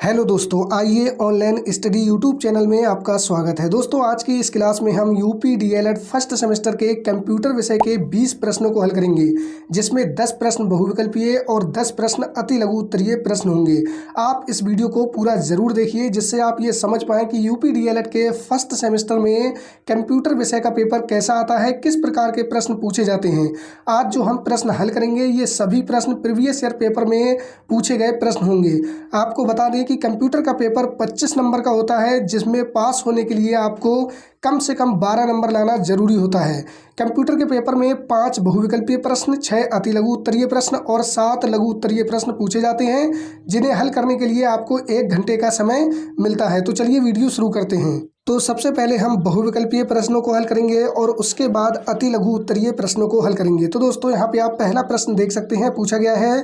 Hello दोस्तों, आइए online study YouTube channel में आपका स्वागत है। दोस्तों, आज की इस क्लास में हम यूपी डीएलएड फर्स्ट सेमेस्टर के कंप्यूटर विषय के 20 प्रश्नों को हल करेंगे, जिसमें 10 प्रश्न बहुविकल्पीय और 10 प्रश्न अति लघु उत्तरीय प्रश्न होंगे। आप इस वीडियो को पूरा जरूर देखिए, जिससे आप ये समझ पाएँ कि यूपी डीएलएड के फर्स्ट सेमेस्टर में कंप्यूटर विषय का पेपर कैसा आता है, किस प्रकार के प्रश्न पूछे जाते हैं। आज जो हम प्रश्न हल करेंगे ये सभी प्रश्न प्रीवियस ईयर पेपर में पूछे गए प्रश्न होंगे। आपको बता दें कि कंप्यूटर का पेपर 25 नंबर का होता है, जिसमें पास होने के लिए आपको कम से कम 12 नंबर लाना जरूरी होता है। कंप्यूटर के पेपर में 5 बहुविकल्पीय प्रश्न, 6 अति लघु उत्तरीय प्रश्न और 7 लघु उत्तरीय प्रश्न पूछे जाते हैं, जिन्हें हल करने के लिए आपको 1 घंटे का समय मिलता है। तो चलिए वीडियो शुरू करते हैं। तो सबसे पहले हम बहुविकल्पीय प्रश्नों को हल करेंगे और उसके बाद अति लघु उत्तरीय प्रश्नों को हल करेंगे। तो दोस्तों, यहाँ पे आप पहला प्रश्न देख सकते हैं। पूछा गया है,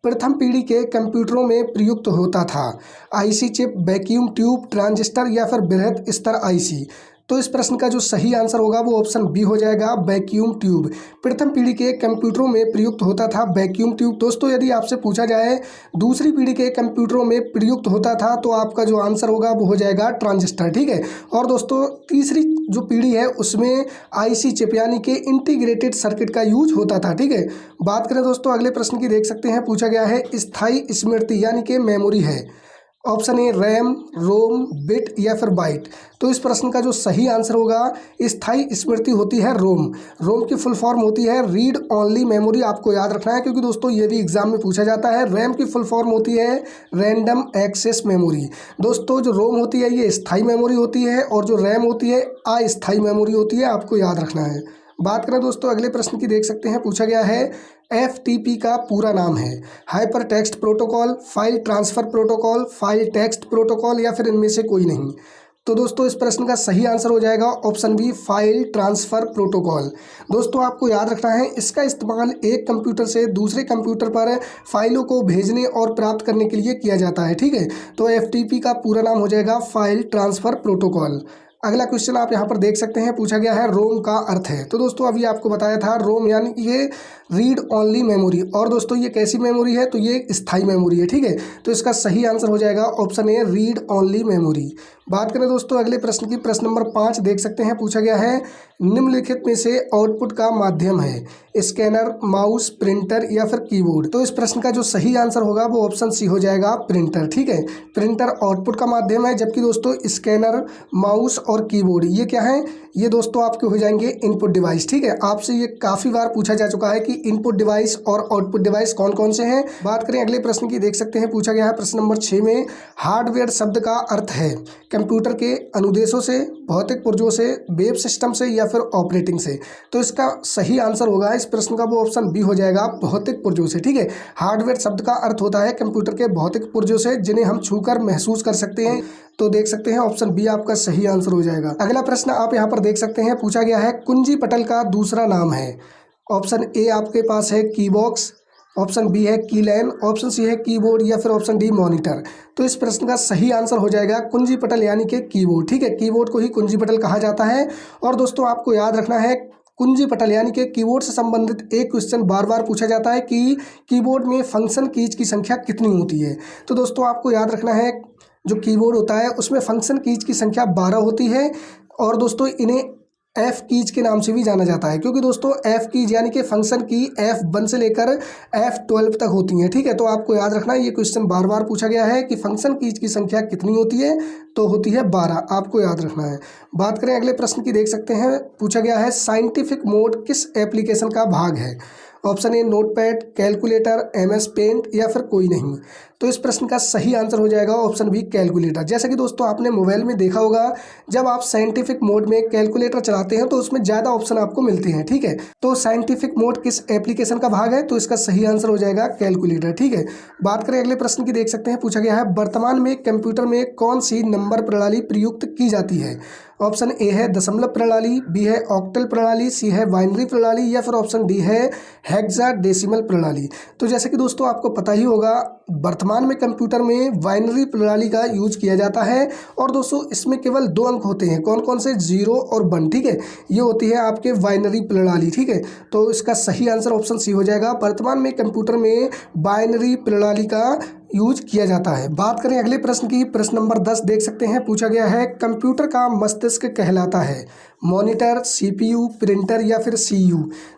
प्रथम पीढ़ी के कंप्यूटरों में प्रयुक्त होता था IC chip, vacuum tube, transistor या फिर बृहद स्तर आईसी। तो इस प्रश्न का जो सही आंसर होगा वो ऑप्शन बी हो जाएगा, वैक्यूम ट्यूब। प्रथम पीढ़ी के कंप्यूटरों में प्रयुक्त होता था वैक्यूम ट्यूब। दोस्तों, यदि आपसे पूछा जाए दूसरी पीढ़ी के कंप्यूटरों में प्रयुक्त होता था, तो आपका जो आंसर होगा वो हो जाएगा ट्रांजिस्टर। ठीक है। और दोस्तों, तीसरी जो पीढ़ी है उसमें आईसी चिप यानी कि इंटीग्रेटेड सर्किट का यूज होता था। ठीक है। बात करें दोस्तों अगले प्रश्न की, देख सकते हैं। पूछा गया है, स्थायी स्मृति यानी कि मेमोरी है। Option A RAM, ROM, bit या फिर बाइट। तो इस प्रश्न का जो सही आंसर होगा, स्थायी स्मृति होती है रोम। रोम की फुल फॉर्म होती है रीड ओनली मेमोरी। आपको याद रखना है, क्योंकि दोस्तों ये भी एग्जाम में पूछा जाता है। रैम की फुल फॉर्म होती है रैंडम एक्सेस मेमोरी। दोस्तों, जो रोम होती है ये स्थायी मेमोरी होती है और जो रैम होती है अस्थायी मेमोरी होती है। आपको याद रखना है। बात करें दोस्तों अगले प्रश्न की, देख सकते हैं। पूछा गया है, FTP का पूरा नाम है hyper text protocol, file transfer protocol, file text protocol या फिर इनमें से कोई नहीं। तो दोस्तों, इस प्रश्न का सही आंसर हो जाएगा option B, file transfer protocol. दोस्तों, आपको याद रखना है, इसका इस्तेमाल एक कंप्यूटर से दूसरे कंप्यूटर पर फाइलों को भेजने और प्राप्त करने के लिए किया जाता है। ठीक है। तो FTP का पूरा नाम हो जाएगा फाइल ट्रांसफर प्रोटोकॉल। अगला क्वेश्चन आप यहाँ पर देख सकते हैं। पूछा गया है, रोम का अर्थ है। तो दोस्तों, अभी आपको बताया था रोम यानी कि ये रीड ओनली मेमोरी। और दोस्तों, ये कैसी मेमोरी है? तो ये स्थायी मेमोरी है। ठीक है। तो इसका सही आंसर हो जाएगा option A, read only memory. बात करें दोस्तों अगले प्रश्न की, प्रश्न नंबर 5 देख सकते हैं। पूछा गया है, निम्नलिखित में से आउटपुट का माध्यम है स्कैनर, माउस, प्रिंटर या फिर कीबोर्ड। तो इस प्रश्न का जो सही आंसर होगा वो ऑप्शन सी हो जाएगा, प्रिंटर। ठीक है। प्रिंटर आउटपुट का माध्यम है, जबकि दोस्तों स्कैनर, माउस और कीबोर्ड ये क्या है? ये दोस्तों आपके हो जाएंगे इनपुट डिवाइस। ठीक है। आपसे ये काफी बार पूछा जा चुका है कि इनपुट डिवाइस और आउटपुट डिवाइस कौन कौन से हैं। बात करें अगले प्रश्न की, देख सकते हैं। पूछा गया है प्रश्न नंबर 6 में, हार्डवेयर शब्द का अर्थ है कंप्यूटर के अनुदेशों से, भौतिक पुर्जों से, वेब सिस्टम से या फिर ऑपरेटिंग से। तो इसका सही आंसर होगा इस प्रश्न का वो ऑप्शन बी हो जाएगा, भौतिक पुर्जों से। ठीक है। हार्डवेयर शब्द का अर्थ होता है कंप्यूटर के भौतिक पुर्जों से, जिन्हें हम छूकर महसूस कर सकते हैं। तो देख सकते हैं ऑप्शन बी आपका सही आंसर हो जाएगा। अगला प्रश्न आप यहाँ पर देख सकते हैं। पूछा गया है, कुंजी पटल का दूसरा नाम है। ऑप्शन ए आपके पास है कीबॉक्स, ऑप्शन बी है कीलैन, ऑप्शन सी है कीबोर्ड या फिर ऑप्शन डी मॉनिटर। तो इस प्रश्न का सही आंसर हो जाएगा कुंजी पटल यानी कि कीबोर्ड। ठीक है। कीबोर्ड को ही कुंजी पटल कहा जाता है। और दोस्तों, आपको याद रखना है, कुंजी पटल यानी कि कीबोर्ड से संबंधित एक क्वेश्चन बार बार पूछा जाता है कि कीबोर्ड में फंक्शन कीज की संख्या कितनी होती है। तो दोस्तों, आपको याद रखना है, जो कीबोर्ड होता है उसमें फंक्शन कीज की संख्या 12 होती है। और दोस्तों, इन्हें F कीज के नाम से भी जाना जाता है, क्योंकि दोस्तों F कीज यानी कि फंक्शन की F1 से लेकर F12 तक होती हैं। ठीक है। तो आपको याद रखना है, ये क्वेश्चन बार बार पूछा गया है कि फंक्शन कीज की संख्या कितनी होती है, तो होती है 12। आपको याद रखना है। बात करें अगले प्रश्न की, देख सकते हैं। पूछा गया है, साइंटिफिक मोड किस एप्लीकेशन का भाग है? Option A notepad, calculator, MS paint या फिर कोई नहीं। तो इस प्रश्न का सही आंसर हो जाएगा ऑप्शन बी, कैलकुलेटर। जैसा कि दोस्तों आपने मोबाइल में देखा होगा, जब आप साइंटिफिक मोड में कैलकुलेटर चलाते हैं तो उसमें ज़्यादा ऑप्शन आपको मिलते हैं। ठीक है। तो साइंटिफिक मोड किस एप्लीकेशन का भाग है? तो इसका सही आंसर हो जाएगा कैलकुलेटर। ठीक है। बात करें अगले प्रश्न की, देख सकते हैं। पूछा गया है, वर्तमान में कंप्यूटर में कौन सी नंबर प्रणाली प्रयुक्त की जाती है? ऑप्शन ए है दशमलव प्रणाली, बी है ऑक्टल प्रणाली, सी है बाइनरी प्रणाली या फिर ऑप्शन डी है हेक्साडेसिमल प्रणाली। तो जैसे कि दोस्तों आपको पता ही होगा, वर्तमान में कंप्यूटर में बाइनरी प्रणाली का यूज किया जाता है। और दोस्तों, इसमें केवल 2 अंक होते हैं। कौन कौन से? 0 और 1। ठीक है। ये होती है आपके बाइनरी प्रणाली। ठीक है। तो इसका सही आंसर ऑप्शन सी हो जाएगा, वर्तमान में कंप्यूटर में बाइनरी प्रणाली का यूज किया जाता है। बात करें अगले प्रश्न की, प्रश्न नंबर 10 देख सकते हैं, पूछा गया है कंप्यूटर का मस्तिष्क कहलाता है मॉनिटर, सीपीयू, प्रिंटर या फिर सीयू।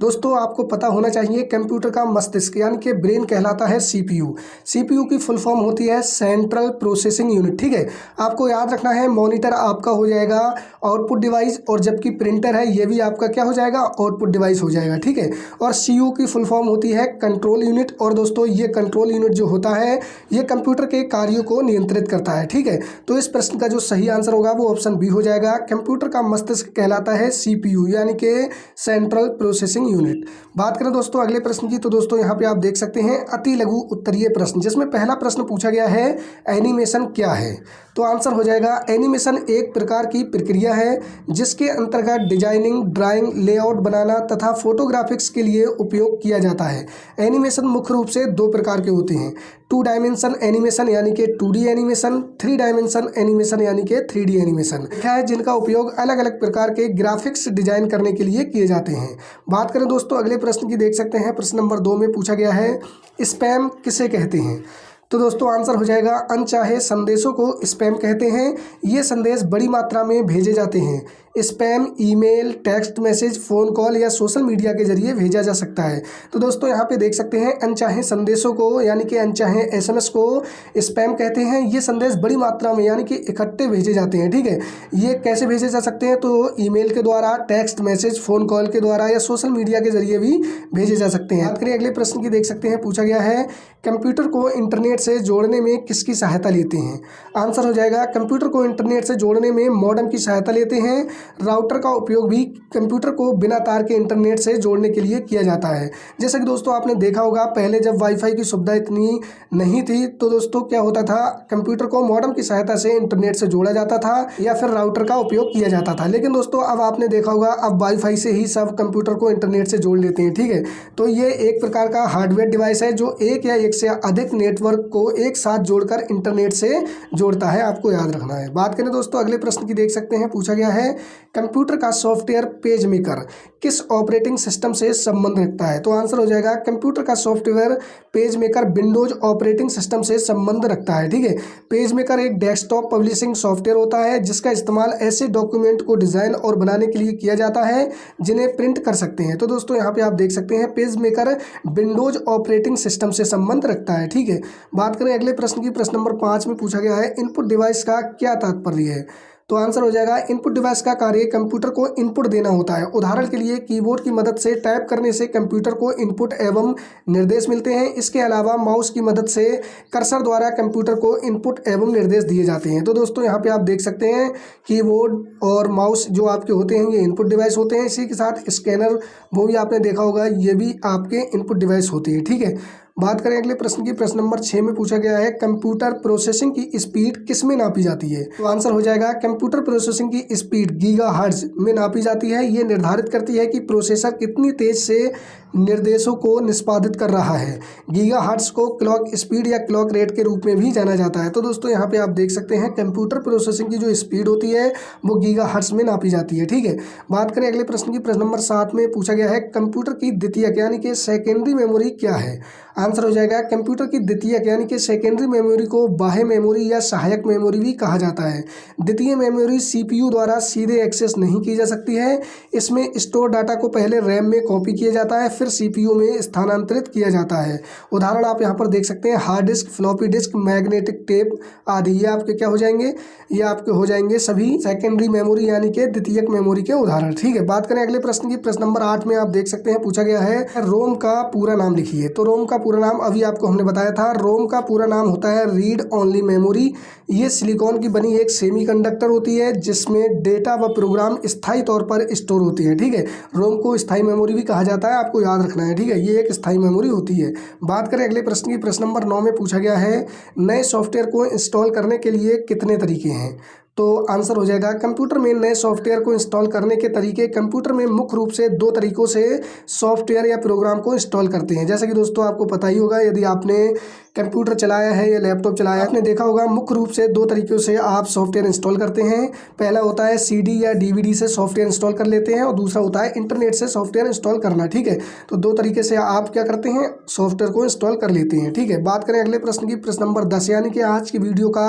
दोस्तों आपको पता होना चाहिए कंप्यूटर का मस्तिष्क यानी कि ब्रेन कहलाता है सीपीयू। सीपीयू की फुल फॉर्म होती है सेंट्रल प्रोसेसिंग यूनिट। ठीक है, आपको याद रखना है मॉनिटर आपका हो जाएगा आउटपुट डिवाइस, और जबकि प्रिंटर है ये भी आपका क्या हो जाएगा, आउटपुट डिवाइस हो जाएगा। ठीक है, और सीयू की फुल फॉर्म होती है कंट्रोल यूनिट, और दोस्तों ये कंट्रोल यूनिट जो होता है ये कंप्यूटर के कार्यों को नियंत्रित करता है। ठीक है, तो इस प्रश्न का जो सही आंसर होगा वो ऑप्शन बी हो जाएगा। कंप्यूटर का मस्तिष्क कहलाता है सीपीयू यानी कि सेंट्रल प्रोसेसिंग यूनिट। बात करें दोस्तों अगले प्रश्न की, तो दोस्तों यहाँ पे आप देख सकते हैं अति लघु उत्तरीय प्रश्न, जिसमें पहला प्रश्न पूछा गया है एनिमेशन क्या है। तो आंसर हो जाएगा एनिमेशन एक प्रकार की प्रक्रिया है जिसके अंतर्गत डिजाइनिंग, ड्राइंग, लेआउट बनाना तथा फोटोग्राफिक्स के लिए उपयोग किया जाता है। एनिमेशन मुख्य रूप से दो प्रकार के होते हैं, 2 डायमेंशन एनिमेशन यानी कि 2D एनिमेशन, 3 डायमेंशन एनिमेशन यानी कि 3D एनिमेशन है, जिनका उपयोग अलग अलग प्रकार के ग्राफिक्स डिजाइन करने के लिए किए जाते हैं। बात करें दोस्तों अगले प्रश्न की, देख सकते हैं प्रश्न नंबर 2 में पूछा गया है स्पैम किसे कहते हैं। तो दोस्तों आंसर हो जाएगा अनचाहे संदेशों को स्पैम कहते हैं। ये संदेश बड़ी मात्रा में भेजे जाते हैं। Spam email, text message, phone call या सोशल मीडिया के जरिए भेजा जा सकता है। तो दोस्तों यहाँ पे देख सकते हैं अनचाहे संदेशों को यानी कि अनचाहे एसएमएस को स्पैम कहते हैं। ये संदेश बड़ी मात्रा में यानी कि इकट्ठे भेजे जाते हैं। ठीक है, ये कैसे भेजे जा सकते हैं, तो ईमेल के द्वारा, टेक्स्ट मैसेज, फ़ोन कॉल के द्वारा या सोशल मीडिया के जरिए भी भेजे जा सकते हैं। बात करें अगले प्रश्न की, देख सकते हैं पूछा गया है कंप्यूटर को इंटरनेट से जोड़ने में किसकी सहायता लेते हैं। आंसर हो जाएगा कंप्यूटर को इंटरनेट से जोड़ने में मॉडेम की सहायता लेते हैं। राउटर का उपयोग भी कंप्यूटर को बिना तार के इंटरनेट से जोड़ने के लिए किया जाता है। जैसे कि दोस्तों आपने देखा होगा पहले जब वाईफाई की सुविधा इतनी नहीं थी तो दोस्तों क्या होता था, कंप्यूटर को मॉडेम की सहायता से इंटरनेट से जोड़ा जाता था या फिर राउटर का उपयोग किया जाता था। लेकिन दोस्तों अब आपने देखा होगा अब वाईफाई से ही सब कंप्यूटर को इंटरनेट से जोड़ लेते हैं। ठीक है, तो ये एक प्रकार का हार्डवेयर डिवाइस है जो एक या एक से अधिक नेटवर्क को एक साथ जोड़कर इंटरनेट से जोड़ता है, आपको याद रखना है। बात करें दोस्तों अगले प्रश्न की, देख सकते हैं पूछा गया है कंप्यूटर का सॉफ्टवेयर पेज मेकर किस ऑपरेटिंग सिस्टम से संबंध रखता है। तो आंसर हो जाएगा कंप्यूटर का software page maker Windows operating system से संबंध रखता है। ठीक है, पेज मेकर एक डेस्कटॉप पब्लिशिंग सॉफ्टवेयर होता है जिसका इस्तेमाल ऐसे डॉक्यूमेंट को डिजाइन और बनाने के लिए किया जाता है जिन्हें प्रिंट कर सकते हैं। तो दोस्तों यहाँ पे आप देख सकते हैं page maker Windows operating system से संबंध रखता है। ठीक है, बात करें अगले प्रश्न की, प्रश्न नंबर 5 में पूछा गया है इनपुट डिवाइस का क्या तात्पर्य है। तो आंसर हो जाएगा इनपुट डिवाइस का कार्य कंप्यूटर को इनपुट देना होता है। उदाहरण के लिए कीबोर्ड की मदद से टाइप करने से कंप्यूटर को इनपुट एवं निर्देश मिलते हैं। इसके अलावा माउस की मदद से कर्सर द्वारा कंप्यूटर को इनपुट एवं निर्देश दिए जाते हैं। तो दोस्तों यहाँ पे आप देख सकते हैं कीबोर्ड और माउस जो आपके होते हैं ये इनपुट डिवाइस होते हैं। इसी के साथ स्कैनर वो भी आपने देखा होगा, ये भी आपके इनपुट डिवाइस होती है। ठीक है, बात करें अगले प्रश्न की, प्रश्न नंबर 6 में पूछा गया है कंप्यूटर प्रोसेसिंग की स्पीड किस में नापी जाती है। तो आंसर हो जाएगा कंप्यूटर प्रोसेसिंग की स्पीड गीगाहर्ट्ज में नापी जाती है। ये निर्धारित करती है कि प्रोसेसर कितनी तेज से निर्देशों को निष्पादित कर रहा है। गीगाहर्ट्ज को क्लॉक स्पीड या क्लॉक रेट के रूप में भी जाना जाता है। तो दोस्तों यहाँ पे आप देख सकते हैं कंप्यूटर प्रोसेसिंग की जो स्पीड होती है वो गीगाहर्ट्ज में नापी जाती है। ठीक है, बात करें अगले प्रश्न की, प्रश्न नंबर 7 में पूछा गया है कंप्यूटर की द्वितीयक यानी कि सेकेंडरी मेमोरी क्या है। आंसर हो जाएगा कंप्यूटर की द्वितीयक यानी कि सेकेंडरी मेमोरी को बाह्य मेमोरी या सहायक मेमोरी भी कहा जाता है। द्वितीय मेमोरी सीपीयू द्वारा सीधे एक्सेस नहीं की जा सकती है। इसमें स्टोर डाटा को पहले रैम में कॉपी किया जाता है फिर सीपीयू में स्थानांतरित किया जाता है। उदाहरण आप यहाँ पर देख सकते हैं hard disk, floppy disk, magnetic tape आदि, ये आपके क्या हो जाएंगे, ये आपके हो जाएंगे सभी सेकेंडरी मेमोरी यानी कि द्वितीयक मेमोरी के उदाहरण। ठीक है, बात करें अगले प्रश्न की, प्रश्न नंबर 8 में आप देख सकते हैं पूछा गया है रोम का पूरा नाम लिखिए। तो रोम का पूरा नाम अभी आपको हमने बताया था, रोम का पूरा नाम होता है रीड ओनली मेमोरी। ये सिलिकॉन की बनी एक सेमीकंडक्टर होती है जिसमें डेटा व प्रोग्राम स्थायी तौर पर स्टोर होती है। ठीक है, रोम को स्थायी मेमोरी भी कहा जाता है, आपको याद रखना है। ठीक है, ये एक स्थायी मेमोरी होती है। बात करें अगले प्रश्न की, प्रश्न नंबर 9 में पूछा गया है नए सॉफ्टवेयर को इंस्टॉल करने के लिए कितने तरीके हैं। तो आंसर हो जाएगा कंप्यूटर में नए सॉफ्टवेयर को इंस्टॉल करने के तरीके कंप्यूटर में मुख्य रूप से 2 तरीकों से सॉफ्टवेयर या प्रोग्राम को इंस्टॉल करते हैं। जैसे कि दोस्तों आपको पता ही होगा, यदि आपने कंप्यूटर चलाया है या लैपटॉप चलाया है, आपने देखा होगा मुख्य रूप से दो तरीक़ों से आप सॉफ्टवेयर इंस्टॉल करते हैं। पहला होता है CD या DVD से सॉफ्टवेयर इंस्टॉल कर लेते हैं और दूसरा होता है इंटरनेट से सॉफ्टवेयर इंस्टॉल करना। ठीक है, तो दो तरीके से आप क्या करते हैं, सॉफ्टवेयर को इंस्टॉल कर लेते हैं। ठीक है, बात करें अगले प्रश्न की, प्रश्न नंबर 10 यानी कि आज की वीडियो का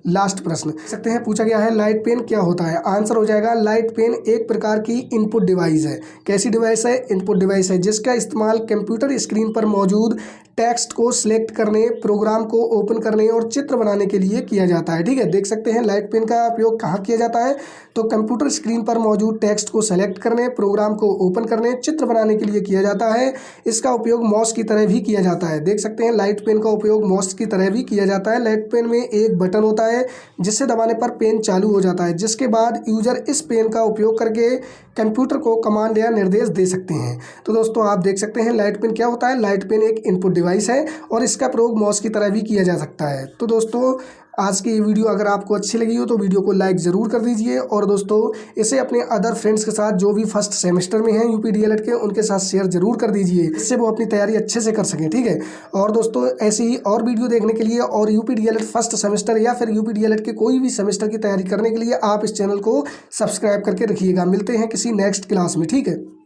लास्ट प्रश्न। देख सकते हैं पूछा गया है लाइट पेन क्या होता है। आंसर हो जाएगा लाइट पेन एक प्रकार की इनपुट डिवाइस है। कैसी डिवाइस है? इनपुट डिवाइस है, जिसका इस्तेमाल कंप्यूटर स्क्रीन पर मौजूद टेक्स्ट को सिलेक्ट करने, प्रोग्राम को ओपन करने और चित्र बनाने के लिए किया जाता है। ठीक है, देख सकते हैं लाइट पेन का उपयोग कहाँ किया जाता है, तो कंप्यूटर स्क्रीन पर मौजूद टेक्स्ट को सेलेक्ट करने, प्रोग्राम को ओपन करने, चित्र बनाने के लिए किया जाता है। इसका उपयोग माउस की तरह भी किया जाता है। देख सकते हैं लाइट पेन का उपयोग माउस की तरह भी किया जाता है। लाइट पेन में एक बटन होता है जिससे दबाने पर पेन चालू हो जाता है, जिसके बाद यूजर इस पेन का उपयोग करके कंप्यूटर को कमांड या निर्देश दे सकते हैं। तो दोस्तों आप देख सकते हैं लाइट पेन क्या होता है। लाइट पेन एक इनपुट डिवाइस है और इसका प्रयोग माउस की तरह भी किया जा सकता है। तो दोस्तों आज की ये वीडियो अगर आपको अच्छी लगी हो तो वीडियो को लाइक ज़रूर कर दीजिए और दोस्तों इसे अपने अदर फ्रेंड्स के साथ जो भी फर्स्ट सेमेस्टर में हैं UP DLED के, उनके साथ शेयर ज़रूर कर दीजिए, इससे वो अपनी तैयारी अच्छे से कर सकें। ठीक है, और दोस्तों ऐसी ही और वीडियो देखने के लिए और UP DLED फर्स्ट सेमेस्टर या फिर UP DLED के कोई भी सेमेस्टर की तैयारी करने के लिए आप इस चैनल को सब्सक्राइब करके रखिएगा। मिलते हैं किसी नेक्स्ट क्लास में। ठीक है।